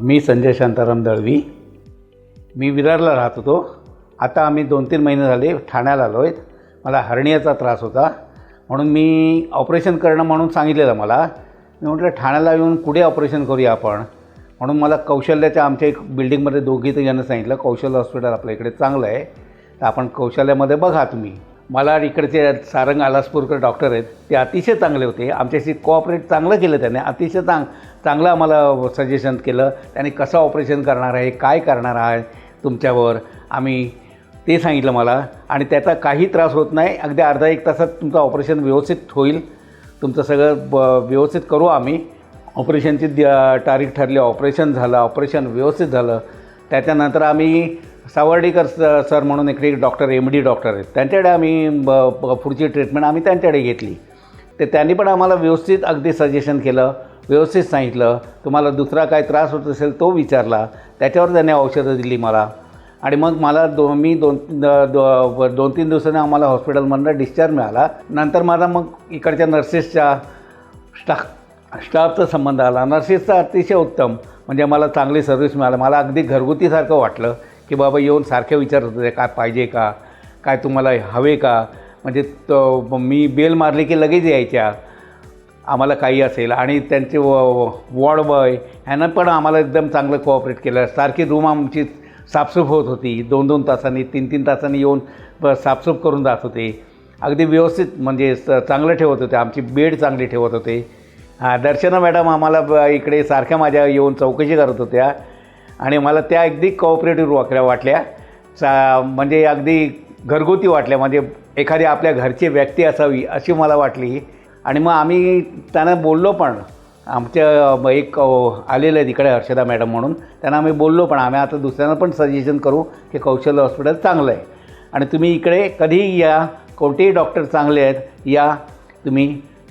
मी संजय शांताराम दळवी. मी विरारला राहत होतो. आता आम्ही 2-3 महिने झाले ठाण्याला आलो आहेत. मला हर्नियाचा त्रास होता म्हणून मी ऑपरेशन करणं म्हणून सांगितलेलं मला. मी म्हटलं ठाण्याला येऊन कुठे ऑपरेशन करूया आपण, म्हणून मला कौशल्याच्या आमच्या एक बिल्डिंगमध्ये 2-3 जणं सांगितलं कौशल्य हॉस्पिटल आपल्या इकडे चांगलं आहे, तर आपण कौशल्यामध्ये बघा तुम्ही. मला इकडचे सारंग आलासपूरकर डॉक्टर आहेत, ते अतिशय चांगले होते. आमच्याशी कोऑपरेट चांगलं केलं त्याने. अतिशय चांगलं आम्हाला सजेशन केलं त्याने. कसं ऑपरेशन करणार आहे, काय करणार आहे तुमच्यावर, आम्ही ते सांगितलं मला. आणि त्याचा काही त्रास होत नाही. अगदी अर्धा 1 तासात तुमचं ऑपरेशन व्यवस्थित होईल. तुमचं सगळं व्यवस्थित करू आम्ही. ऑपरेशनची तारीख ठरली, ऑपरेशन झालं, ऑपरेशन व्यवस्थित झालं. त्याच्यानंतर आम्ही सावर्डेकर सर म्हणून इकडे डॉक्टर MD डॉक्टर आहेत, त्यांच्याकडे आम्ही पुढची ट्रीटमेंट आम्ही त्यांच्याकडे घेतली. तर त्यांनी पण आम्हाला व्यवस्थित अगदी सजेशन केलं, व्यवस्थित सांगितलं. तुम्हाला दुसरा काय त्रास होत असेल तो विचारला, त्याच्यावर त्यांनी औषधं दिली मला. आणि मग मला 2-3 दिवसांनी आम्हाला हॉस्पिटलमधनं डिस्चार्ज मिळाला. नंतर माझा मग इकडच्या नर्सेसच्या स्टाफचा संबंध आला. नर्सेसचा अतिशय उत्तम, म्हणजे मला चांगली सर्व्हिस मिळाली. मला अगदी घरगुतीसारखं वाटलं की बाबा येऊन सारखे विचारत होते काय पाहिजे का, काय तुम्हाला हवे का. म्हणजे मी बेल मारली की लगेच यायच्या आम्हाला काही असेल. आणि त्यांचे वॉर्ड बॉय ह्यांना पण आम्हाला एकदम चांगलं कोऑपरेट केलं. सारखी रूम आमची साफसूफ होत होती. 2-2 तासांनी 3-3 तासांनी येऊन साफसूफ करून जात होते. अगदी व्यवस्थित म्हणजे चांगलं ठेवत होते. आमची बेड चांगली ठेवत होते. दर्शना मॅडम आम्हाला इकडे सारख्या माझ्या येऊन चौकशी करत होत्या आणि मला त्या अगदी कोऑपरेटिव्ह वाटल्या. म्हणजे अगदी घरगुती वाटल्या, म्हणजे एखादी आपल्या घरची व्यक्ती असावी अशी मला वाटली. आणि मग आम्ही त्यांना बोललो पण. आमच्या एक आलेलं आहे तिकडे हर्षदा मॅडम म्हणून, त्यांना आम्ही बोललो पण. आम्ही आता दुसऱ्यांना पण सजेशन करू की कौशल्य हॉस्पिटल चांगलं आहे आणि तुम्ही इकडे कधीही या, कोणतेही डॉक्टर चांगले आहेत, या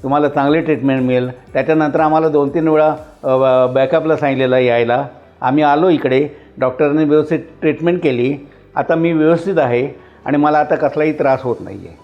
तुम्हाला चांगली ट्रीटमेंट मिळेल. त्याच्यानंतर आम्हाला 2-3 वेळा बॅकअपला सांगितलेलं यायला. आम्ही आलो इकडे, डॉक्टरांनी व्यवस्थित ट्रीटमेंट केली. आता मी व्यवस्थित आहे आणि मला आता कसलाही त्रास होत नाही आहे.